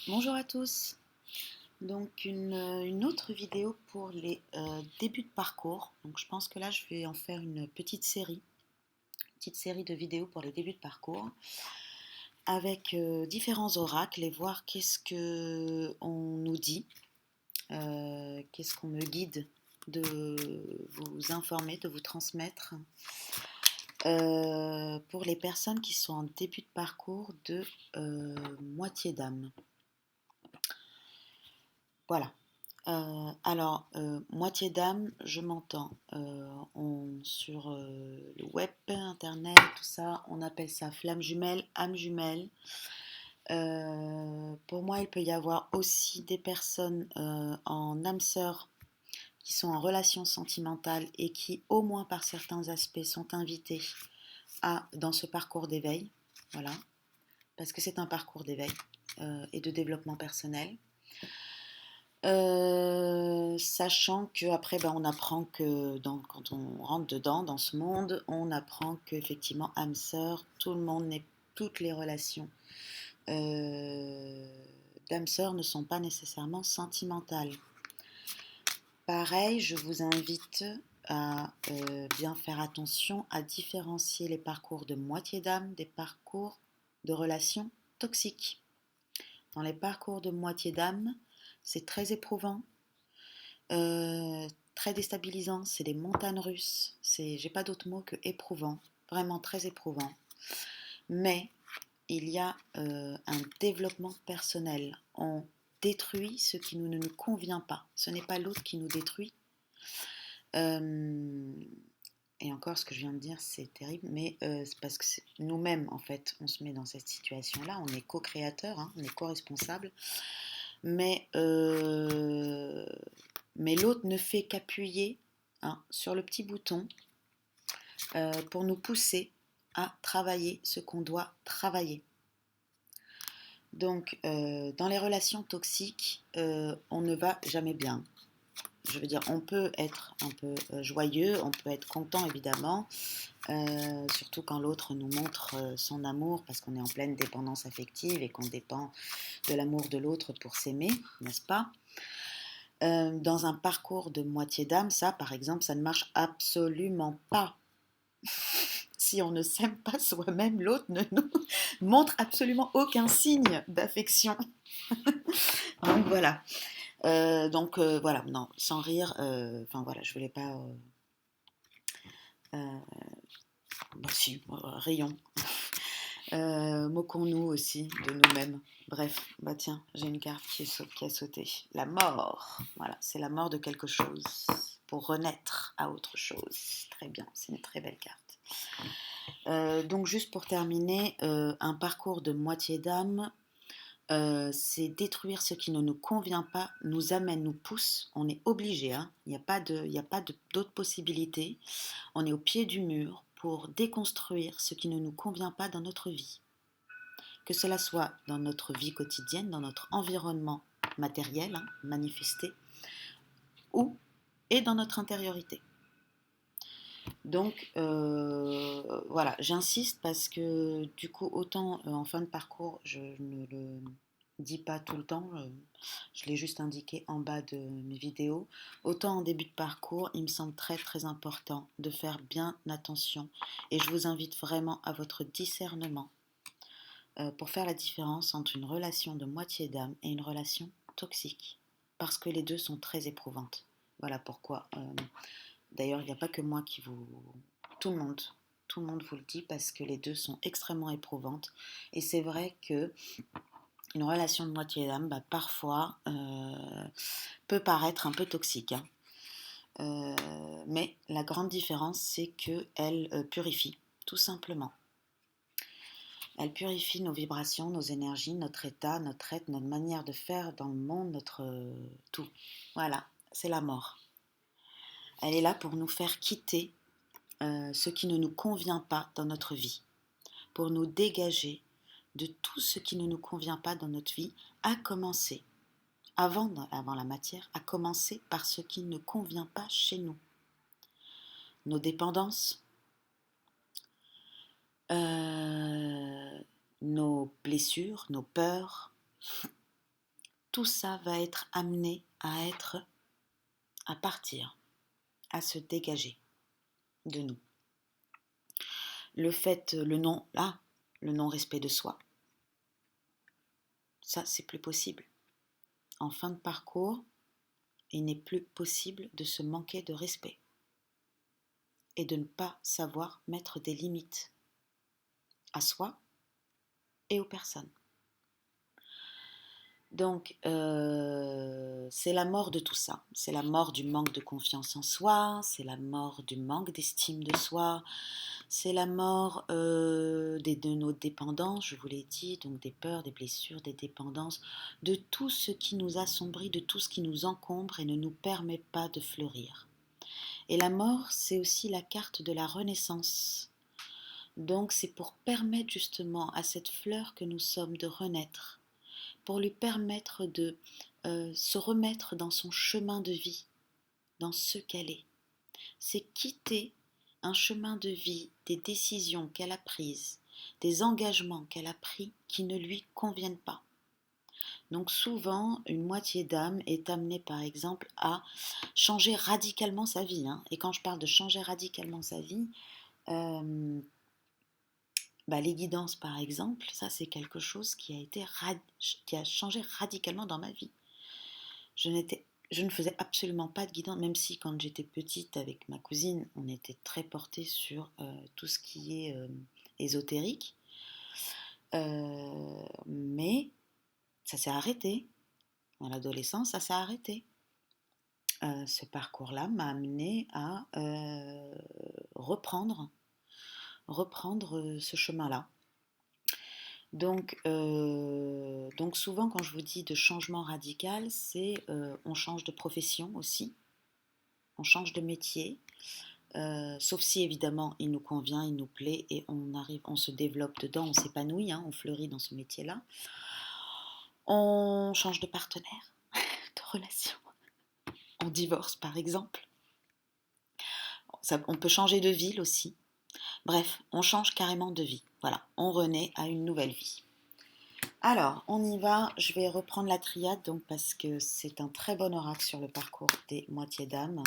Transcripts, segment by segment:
Bonjour à tous. Donc une autre vidéo pour les débuts de parcours. Donc je pense que là je vais en faire une petite série de vidéos pour les débuts de parcours avec différents oracles et voir qu'est-ce que on nous dit, qu'est-ce qu'on me guide de vous informer, de vous transmettre pour les personnes qui sont en début de parcours de moitié d'âme. Voilà. Moitié d'âme, je m'entends. Sur le web, internet, tout ça, on appelle ça flamme jumelle, âme jumelle. Pour moi, il peut y avoir aussi des personnes en âme sœur qui sont en relation sentimentale et qui, au moins par certains aspects, sont invitées dans ce parcours d'éveil. Voilà, parce que c'est un parcours d'éveil et de développement personnel. Sachant que après on apprend que quand on rentre dedans dans ce monde, on apprend qu'effectivement âme sœur, tout le monde n'est toutes les relations euh, d'âme sœur ne sont pas nécessairement sentimentales. Pareil, je vous invite à bien faire attention à différencier les parcours de moitié d'âme des parcours de relations toxiques. Dans les parcours de moitié d'âme, c'est très éprouvant. Très déstabilisant, c'est des montagnes russes, j'ai pas d'autre mot que éprouvant, vraiment très éprouvant. Mais il y a un développement personnel. On détruit ce qui ne nous convient pas. Ce n'est pas l'autre qui nous détruit. Euh, et encore, ce que je viens de dire, c'est terrible, mais c'est parce que nous-mêmes, en fait, on se met dans cette situation-là. On est co-créateur, hein, on est co-responsable. Mais mais l'autre ne fait qu'appuyer sur le petit bouton pour nous pousser à travailler ce qu'on doit travailler. Donc, dans les relations toxiques, on ne va jamais bien. Je veux dire, on peut être un peu joyeux, on peut être content évidemment, surtout quand l'autre nous montre son amour parce qu'on est en pleine dépendance affective et qu'on dépend de l'amour de l'autre pour s'aimer, n'est-ce pas? Dans un parcours de moitié d'âme, ça, par exemple, ça ne marche absolument pas. Si on ne s'aime pas soi-même, l'autre ne nous montre absolument aucun signe d'affection. Donc voilà. Voilà, non, sans rire. Enfin voilà, je voulais pas. Bah si, rions. Moquons-nous aussi de nous-mêmes. Bref, bah tiens, j'ai une carte qui a sauté. La mort. Voilà, c'est la mort de quelque chose pour renaître à autre chose. Très bien, c'est une très belle carte. Donc juste pour terminer, un parcours de moitié d'âme, c'est détruire ce qui ne nous convient pas, nous amène, nous pousse, on est obligé, hein, il n'y a pas d'autres possibilités, on est au pied du mur pour déconstruire ce qui ne nous convient pas dans notre vie. Que cela soit dans notre vie quotidienne, dans notre environnement matériel, hein, manifesté, et dans notre intériorité. Donc voilà, j'insiste parce que du coup, autant en fin de parcours, je ne le dis pas tout le temps, je l'ai juste indiqué en bas de mes vidéos, autant en début de parcours, il me semble très très important de faire bien attention et je vous invite vraiment à votre discernement pour faire la différence entre une relation de moitié d'âme et une relation toxique, parce que les deux sont très éprouvantes. Voilà pourquoi. D'ailleurs, il n'y a pas que moi qui vous... Tout le monde. Tout le monde vous le dit parce que les deux sont extrêmement éprouvantes. Et c'est vrai que une relation de moitié d'âme, parfois, peut paraître un peu toxique, hein. Mais la grande différence, c'est qu'elle purifie, tout simplement. Elle purifie nos vibrations, nos énergies, notre état, notre être, notre manière de faire dans le monde, notre tout. Voilà, c'est la mort. Elle est là pour nous faire quitter ce qui ne nous convient pas dans notre vie, pour nous dégager de tout ce qui ne nous convient pas dans notre vie, à commencer, avant la matière, à commencer par ce qui ne convient pas chez nous. Nos dépendances, nos blessures, nos peurs, tout ça va être amené à partir, à se dégager de nous. Le non-respect de soi, ça c'est plus possible. En fin de parcours, il n'est plus possible de se manquer de respect et de ne pas savoir mettre des limites à soi et aux personnes. Donc, c'est la mort de tout ça. C'est la mort du manque de confiance en soi, c'est la mort du manque d'estime de soi, c'est la mort de nos dépendances, je vous l'ai dit, donc des peurs, des blessures, des dépendances, de tout ce qui nous assombrit, de tout ce qui nous encombre et ne nous permet pas de fleurir. Et la mort, c'est aussi la carte de la renaissance. Donc, c'est pour permettre justement à cette fleur que nous sommes de renaître, pour lui permettre de se remettre dans son chemin de vie, dans ce qu'elle est. C'est quitter un chemin de vie, des décisions qu'elle a prises, des engagements qu'elle a pris qui ne lui conviennent pas. Donc souvent, une moitié d'âme est amenée par exemple à changer radicalement sa vie. Et quand je parle de changer radicalement sa vie, les guidances par exemple, ça c'est quelque chose qui a changé radicalement dans ma vie. Je ne faisais absolument pas de guidance, même si quand j'étais petite avec ma cousine, on était très porté sur tout ce qui est ésotérique. Mais ça s'est arrêté. Dans l'adolescence, ça s'est arrêté. Ce parcours-là m'a amené à reprendre ce chemin-là. Donc souvent quand je vous dis de changement radical, c'est on change de profession aussi, on change de métier, sauf si évidemment il nous convient, il nous plaît et on se développe dedans, on s'épanouit, on fleurit dans ce métier-là. On change de partenaire, de relation, on divorce par exemple. On peut changer de ville aussi. Bref, on change carrément de vie. Voilà, on renaît à une nouvelle vie. Alors, on y va. Je vais reprendre la triade donc parce que c'est un très bon oracle sur le parcours des moitiés d'âme.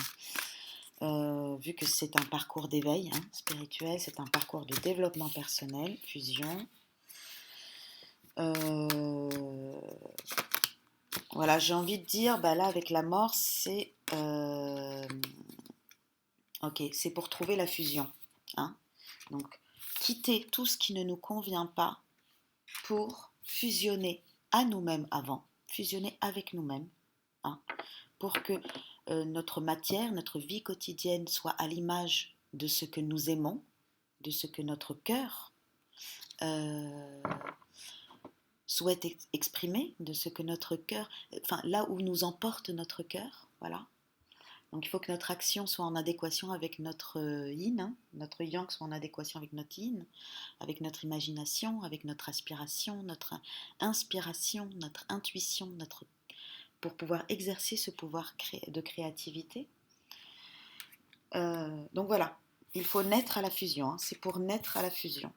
Vu que c'est un parcours d'éveil spirituel, c'est un parcours de développement personnel, fusion. Voilà, j'ai envie de dire, là avec la mort, c'est c'est pour trouver la fusion. Donc, quitter tout ce qui ne nous convient pas pour fusionner à nous-mêmes avant, fusionner avec nous-mêmes, pour que notre matière, notre vie quotidienne soit à l'image de ce que nous aimons, de ce que notre cœur souhaite exprimer, de ce que notre cœur, là où nous emporte notre cœur, voilà. Donc il faut que notre action soit en adéquation avec notre yin, notre yang soit en adéquation avec notre yin, avec notre imagination, avec notre aspiration, notre inspiration, notre intuition, pour pouvoir exercer ce pouvoir de créativité. Donc voilà, il faut naître à la fusion, c'est pour naître à la fusion.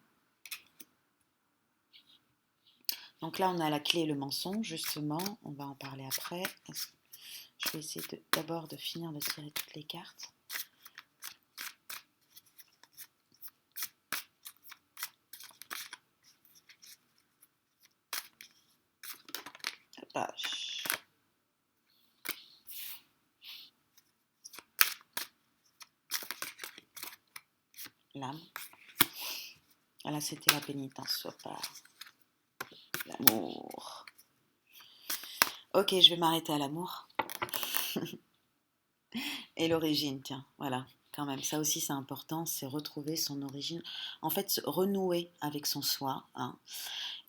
Donc là, on a la clé et le mensonge, justement, on va en parler après. Je vais essayer d'abord de finir de tirer toutes les cartes. La page. L'âme. Là, c'était la pénitence par l'amour. Ok, je vais m'arrêter à l'amour. Et l'origine, tiens, voilà, quand même. Ça aussi, c'est important, c'est retrouver son origine. En fait, renouer avec son soi.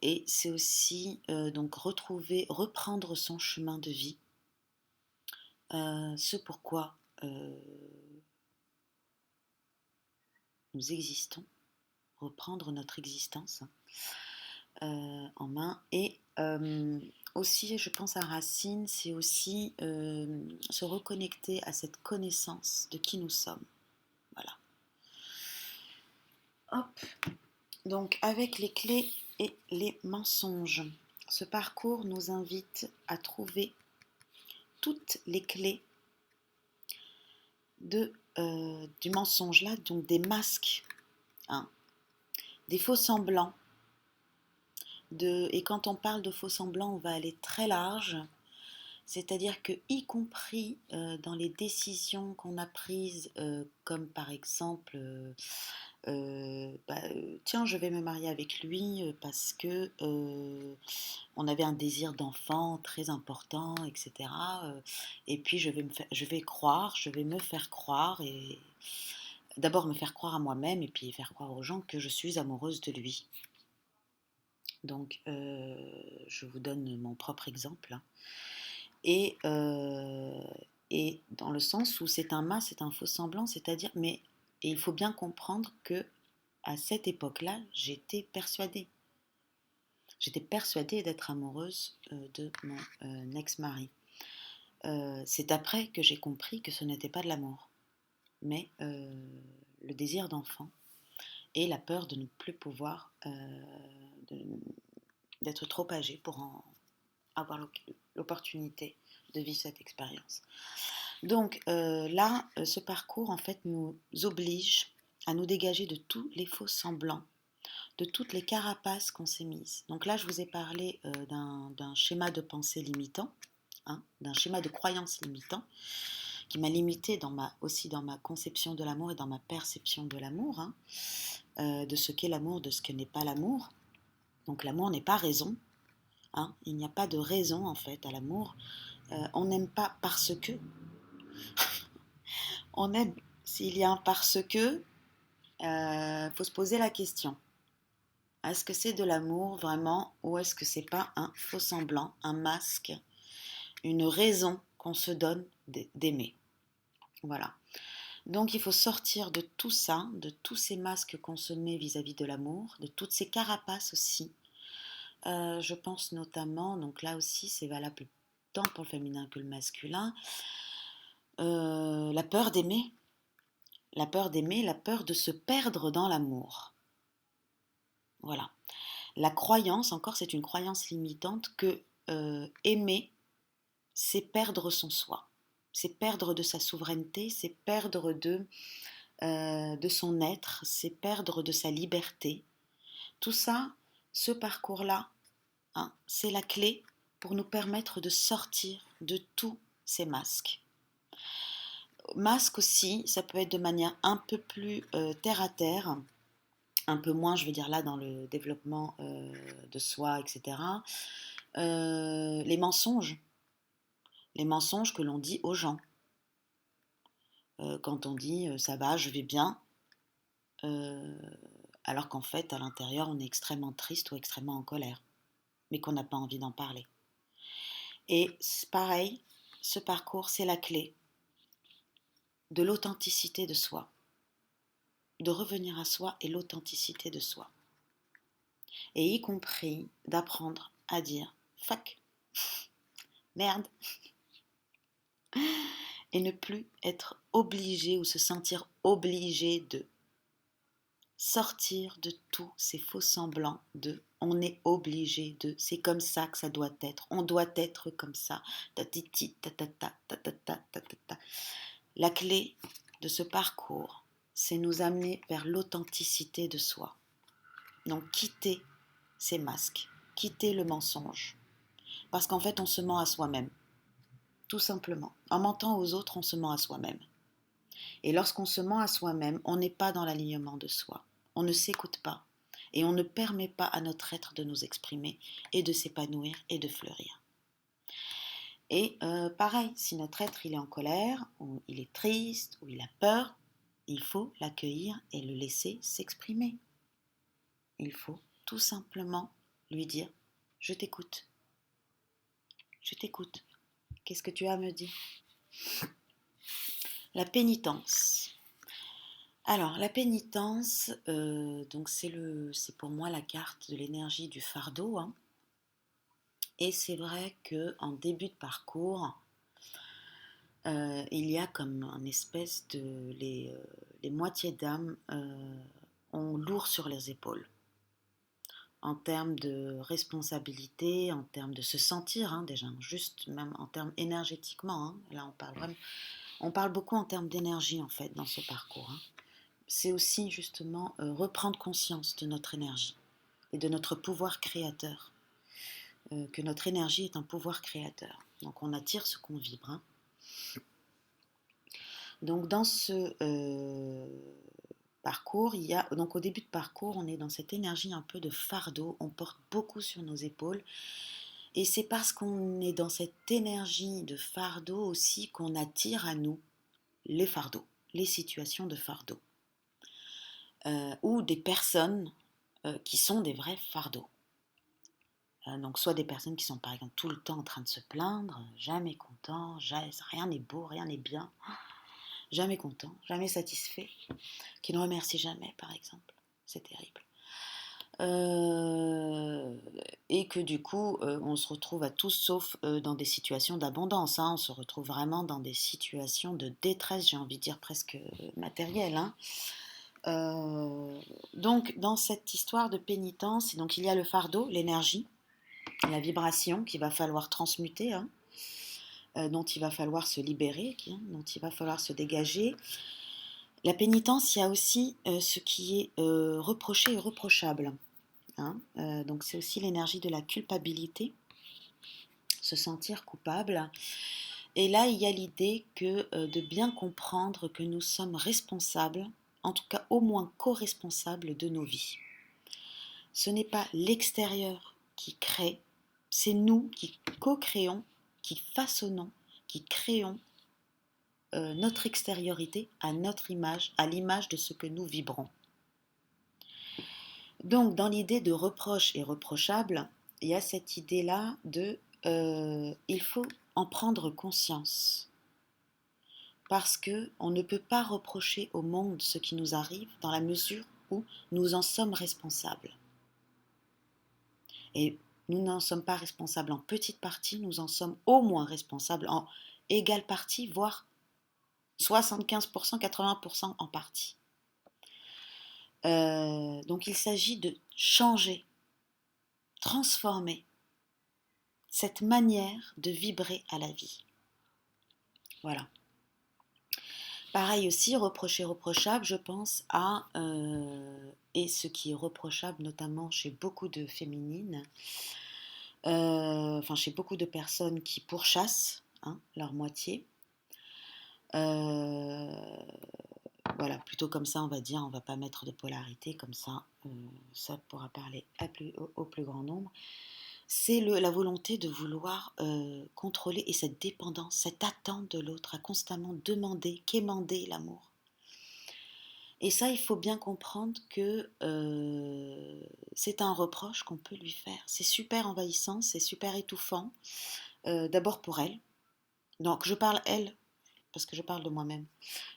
Et c'est aussi donc reprendre son chemin de vie. Ce pourquoi nous existons. Reprendre notre existence en main. Et aussi, je pense à Racine, c'est aussi se reconnecter à cette connaissance de qui nous sommes. Voilà. Hop. Donc, avec les clés et les mensonges. ce parcours nous invite à trouver toutes les clés du mensonge là, donc des masques, hein, des faux semblants. Et quand on parle de faux semblants, on va aller très large, c'est-à-dire que, y compris dans les décisions qu'on a prises, comme par exemple, tiens, je vais me marier avec lui parce que on avait un désir d'enfant très important, etc. Et puis je vais me faire croire, et d'abord me faire croire à moi-même, et puis faire croire aux gens que je suis amoureuse de lui. Donc, je vous donne mon propre exemple, hein. Et, dans le sens où c'est un masque, c'est un faux semblant, c'est-à-dire, et il faut bien comprendre que à cette époque-là, j'étais persuadée d'être amoureuse de mon ex-mari. C'est après que j'ai compris que ce n'était pas de l'amour, mais le désir d'enfant et la peur de ne plus pouvoir, d'être trop âgée pour en avoir l'opportunité de vivre cette expérience. Donc là, ce parcours en fait nous oblige à nous dégager de tous les faux semblants, de toutes les carapaces qu'on s'est mises. Donc là, je vous ai parlé d'un schéma de pensée limitant, hein, d'un schéma de croyance limitant, qui m'a limité aussi dans ma conception de l'amour et dans ma perception de l'amour, hein, de ce qu'est l'amour, de ce que n'est pas l'amour. Donc l'amour n'est pas raison, hein, il n'y a pas de raison en fait à l'amour. On n'aime pas parce que. On aime s'il y a un parce que. Faut se poser la question. Est-ce que c'est de l'amour vraiment, ou est-ce que c'est pas un faux semblant, un masque, une raison qu'on se donne d'aimer? Voilà. Donc il faut sortir de tout ça, de tous ces masques qu'on se met vis-à-vis de l'amour, de toutes ces carapaces aussi. Je pense notamment, donc là aussi c'est valable tant pour le féminin que le masculin, la peur d'aimer, la peur d'aimer, la peur de se perdre dans l'amour. Voilà. La croyance, encore, c'est une croyance limitante que aimer, c'est perdre son soi, c'est perdre de sa souveraineté, c'est perdre de son être, c'est perdre de sa liberté. Tout ça, ce parcours-là, hein, c'est la clé pour nous permettre de sortir de tous ces masques. Masque aussi, ça peut être de manière un peu plus terre à terre, un peu moins, je veux dire là, dans le développement de soi, etc. Les mensonges que l'on dit aux gens. Quand on dit ça va, je vais bien, euh, alors qu'en fait, à l'intérieur, on est extrêmement triste ou extrêmement en colère, mais qu'on n'a pas envie d'en parler. Et pareil, ce parcours, c'est la clé de l'authenticité de soi, de revenir à soi et l'authenticité de soi. Et y compris d'apprendre à dire fuck, merde, et ne plus être obligé ou se sentir obligé de sortir de tous ces faux semblants de on est obligé de, c'est comme ça que ça doit être, on doit être comme ça, tatiti, tatata, tatata, tatata. La clé de ce parcours, c'est nous amener vers l'authenticité de soi. Donc quitter ces masques, quitter le mensonge. Parce qu'en fait, on se ment à soi-même. Tout simplement. En mentant aux autres, on se ment à soi-même. Et lorsqu'on se ment à soi-même, on n'est pas dans l'alignement de soi. On ne s'écoute pas. Et on ne permet pas à notre être de nous exprimer et de s'épanouir et de fleurir. Et pareil, si notre être il est en colère, ou il est triste, ou il a peur, il faut l'accueillir et le laisser s'exprimer. Il faut tout simplement lui dire « Je t'écoute. Je t'écoute. Qu'est-ce que tu as à me dire ?» La pénitence. Alors, la pénitence, donc c'est pour moi la carte de l'énergie du fardeau, hein. Et c'est vrai qu'en début de parcours, il y a comme un espèce de... Les moitiés d'âme ont lourd sur les épaules. en termes de responsabilité, en termes de se sentir, hein, déjà, juste même en termes énergétiquement. Hein. Là, on parle beaucoup en termes d'énergie, en fait, dans ce parcours. Hein. C'est aussi, justement, reprendre conscience de notre énergie et de notre pouvoir créateur. Que notre énergie est un pouvoir créateur. Donc, on attire ce qu'on vibre. Hein. Donc, dans ce parcours, il y a, donc au début de parcours, on est dans cette énergie un peu de fardeau, on porte beaucoup sur nos épaules, et c'est parce qu'on est dans cette énergie de fardeau aussi qu'on attire à nous les fardeaux, les situations de fardeau, ou des personnes qui sont des vrais fardeaux. Donc soit des personnes qui sont par exemple tout le temps en train de se plaindre, jamais contents, rien n'est beau, rien n'est bien, jamais content, jamais satisfait, qui ne remercient jamais par exemple, c'est terrible. Et que du coup, on se retrouve à tous sauf dans des situations d'abondance. Hein. On se retrouve vraiment dans des situations de détresse, j'ai envie de dire presque matérielle. Hein. Donc, dans cette histoire de pénitence, donc, il y a le fardeau, l'énergie, la vibration qu'il va falloir transmuter, hein, dont il va falloir se libérer, dont il va falloir se dégager. La pénitence, il y a aussi ce qui est reproché et reprochable. Hein, donc c'est aussi l'énergie de la culpabilité, se sentir coupable. Et là, il y a l'idée que de bien comprendre que nous sommes responsables, en tout cas au moins co-responsables de nos vies. Ce n'est pas l'extérieur qui crée, c'est nous qui co-créons, qui façonnons, qui créons notre extériorité à notre image, à l'image de ce que nous vibrons. Donc, dans l'idée de reproche et reprochable, il y a cette idée-là de il faut en prendre conscience. Parce qu'on ne peut pas reprocher au monde ce qui nous arrive dans la mesure où nous en sommes responsables. Et nous n'en sommes pas responsables en petite partie, nous en sommes au moins responsables en égale partie, voire 75%, 80% en partie. Donc il s'agit de changer, transformer cette manière de vibrer à la vie. Voilà. Pareil aussi, reprocher, reprochable, je pense à, et ce qui est reprochable notamment chez beaucoup de féminines, enfin chez beaucoup de personnes qui pourchassent hein, leur moitié. Voilà, plutôt comme ça on va dire, on va pas mettre de polarité, comme ça pourra parler au plus grand nombre. C'est la volonté de vouloir contrôler et cette dépendance, cette attente de l'autre, à constamment demander, quémander l'amour. Et ça, il faut bien comprendre que c'est un reproche qu'on peut lui faire. C'est super envahissant, c'est super étouffant. D'abord pour elle. Donc je parle elle, parce que je parle de moi-même.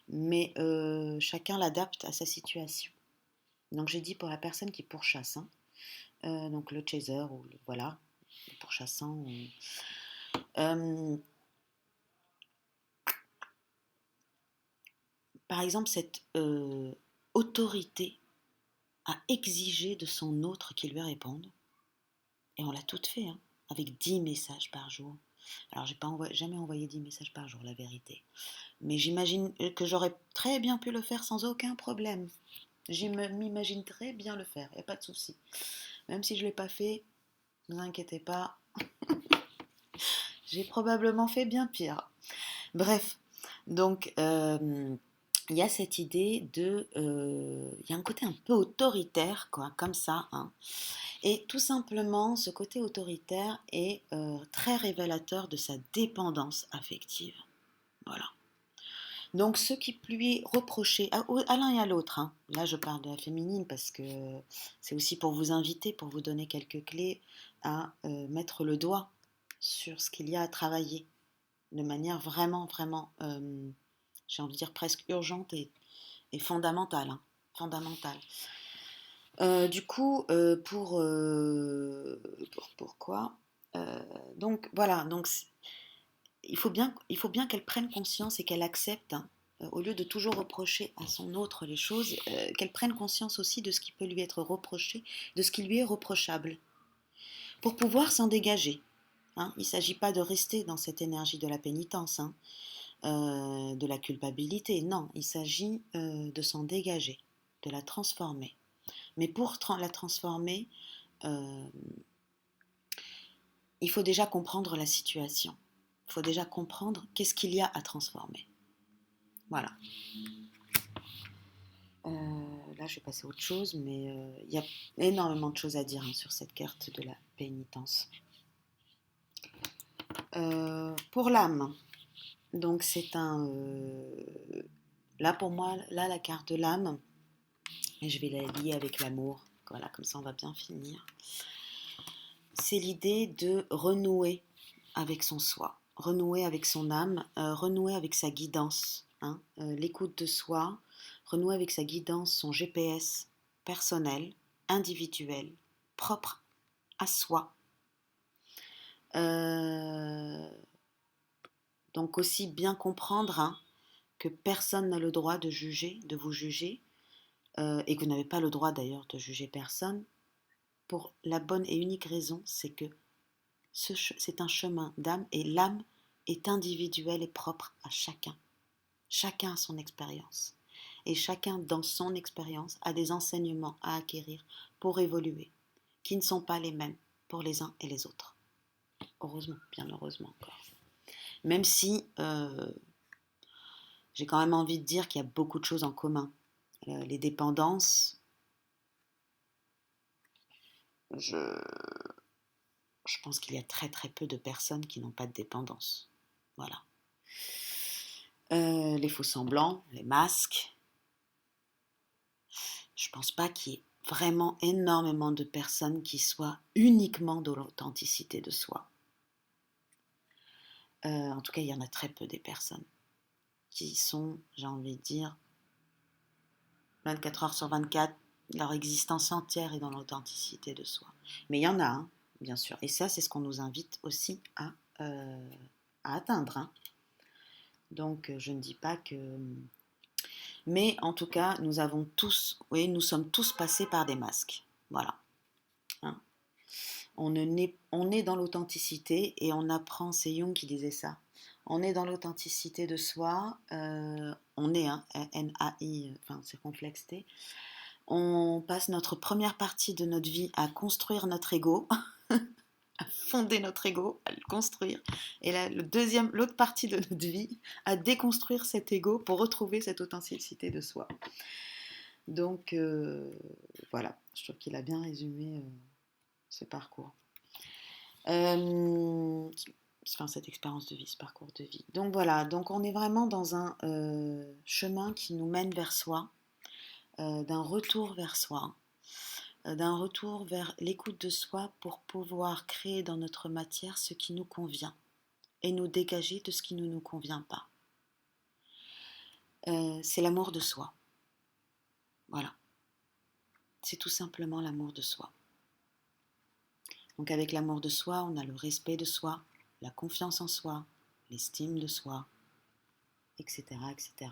Mais chacun l'adapte à sa situation. Donc j'ai dit pour la personne qui pourchasse, hein, donc le chaser, ou voilà, le pourchassant. Par exemple, cette autorité à exiger de son autre qu'il lui réponde. Et on l'a toutes fait, hein, avec 10 messages par jour. Alors, j'ai pas jamais envoyé 10 messages par jour, la vérité. Mais j'imagine que j'aurais très bien pu le faire sans aucun problème. Je m'imagine très bien le faire, il n'y a pas de souci. Même si je ne l'ai pas fait, ne vous inquiétez pas, j'ai probablement fait bien pire. Bref, donc il y a cette idée de... il y a un côté un peu autoritaire, quoi, comme ça. Hein. Et tout simplement, ce côté autoritaire est très révélateur de sa dépendance affective. Voilà. Donc ce qui lui est reproché, à l'un et à l'autre, hein, là je parle de la féminine parce que c'est aussi pour vous inviter, pour vous donner quelques clés à mettre le doigt sur ce qu'il y a à travailler de manière vraiment, vraiment, j'ai envie de dire presque urgente et fondamentale. Hein, fondamentale. Du coup, pourquoi donc voilà, donc il faut bien qu'elle prenne conscience et qu'elle accepte hein, au lieu de toujours reprocher à son autre les choses, qu'elle prenne conscience aussi de ce qui peut lui être reproché, de ce qui lui est reprochable, pour pouvoir s'en dégager. Hein. Il ne s'agit pas de rester dans cette énergie de la pénitence, hein, de la culpabilité, non, il s'agit de s'en dégager, de la transformer. Mais pour la transformer, euh, il faut déjà comprendre la situation. Il faut déjà comprendre qu'est-ce qu'il y a à transformer. Voilà. Là, je vais passer à autre chose, mais il y a énormément de choses à dire hein, sur cette carte de la pénitence. Pour l'âme, donc c'est un... là, pour moi, là, la carte de l'âme, et je vais la lier avec l'amour. Voilà, comme ça, on va bien finir. C'est l'idée de renouer avec son soi, renouer avec son âme, renouer avec sa guidance, hein, l'écoute de soi, renouer avec sa guidance, son GPS personnel, individuel, propre à soi. Donc aussi bien comprendre hein, que personne n'a le droit de juger, de vous juger, et que vous n'avez pas le droit d'ailleurs de juger personne, pour la bonne et unique raison, c'est que c'est un chemin d'âme et l'âme est individuelle et propre à chacun. Chacun a son expérience. Et chacun, dans son expérience, a des enseignements à acquérir pour évoluer, qui ne sont pas les mêmes pour les uns et les autres. Heureusement, bien heureusement encore. Même si j'ai quand même envie de dire qu'il y a beaucoup de choses en commun. Les dépendances, je pense qu'il y a très très peu de personnes qui n'ont pas de dépendance. Voilà. Les faux semblants, les masques. Je pense pas qu'il y ait vraiment énormément de personnes qui soient uniquement dans l'authenticité de soi. En tout cas, il y en a très peu des personnes qui sont, j'ai envie de dire, 24 heures sur 24, leur existence entière est dans l'authenticité de soi. Mais il y en a, hein, bien sûr. Et ça, c'est ce qu'on nous invite aussi à atteindre. Hein. Donc, je ne dis pas que... Mais en tout cas, nous avons tous, oui, nous sommes tous passés par des masques. Voilà. Hein. On est dans l'authenticité et on apprend, c'est Jung qui disait ça. On est dans l'authenticité de soi, on est, hein, N-A-I, enfin c'est complexe T. On passe notre première partie de notre vie à construire notre ego, à fonder notre ego, à le construire. Et là, l'autre partie de notre vie, à déconstruire cet ego pour retrouver cette authenticité de soi. Donc voilà, je trouve qu'il a bien résumé ce parcours. Enfin, cette expérience de vie, ce parcours de vie. Donc voilà, donc on est vraiment dans un chemin qui nous mène vers soi, d'un retour vers soi, d'un retour vers l'écoute de soi pour pouvoir créer dans notre matière ce qui nous convient et nous dégager de ce qui ne nous convient pas. C'est l'amour de soi. Voilà. C'est tout simplement l'amour de soi. Donc avec l'amour de soi, on a le respect de soi, la confiance en soi, l'estime de soi, etc., etc.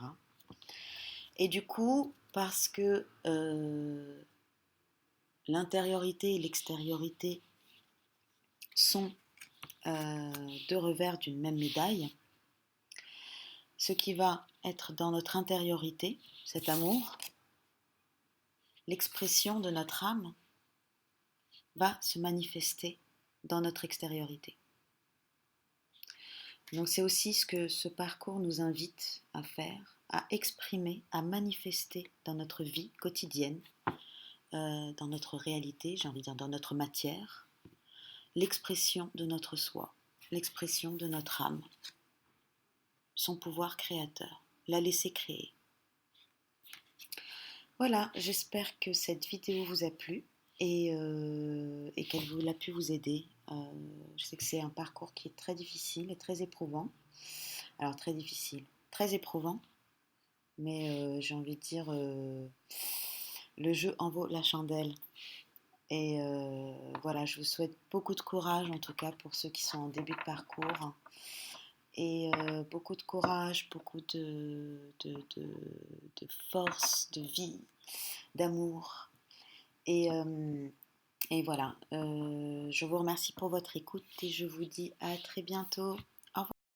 Et du coup, parce que l'intériorité et l'extériorité sont deux revers d'une même médaille, ce qui va être dans notre intériorité, cet amour, l'expression de notre âme, va se manifester dans notre extériorité. Donc c'est aussi ce que ce parcours nous invite à faire, à exprimer, à manifester dans notre vie quotidienne, dans notre réalité, j'ai envie de dire dans notre matière, l'expression de notre soi, l'expression de notre âme, son pouvoir créateur, la laisser créer. Voilà, j'espère que cette vidéo vous a plu et qu'elle a pu vous aider. Je sais que c'est un parcours qui est très difficile et très éprouvant. Alors très difficile, très éprouvant, mais j'ai envie de dire, le jeu en vaut la chandelle. Et voilà, je vous souhaite beaucoup de courage, en tout cas pour ceux qui sont en début de parcours. et beaucoup de courage, beaucoup de force, de vie, d'amour. Et, et voilà, je vous remercie pour votre écoute et je vous dis à très bientôt.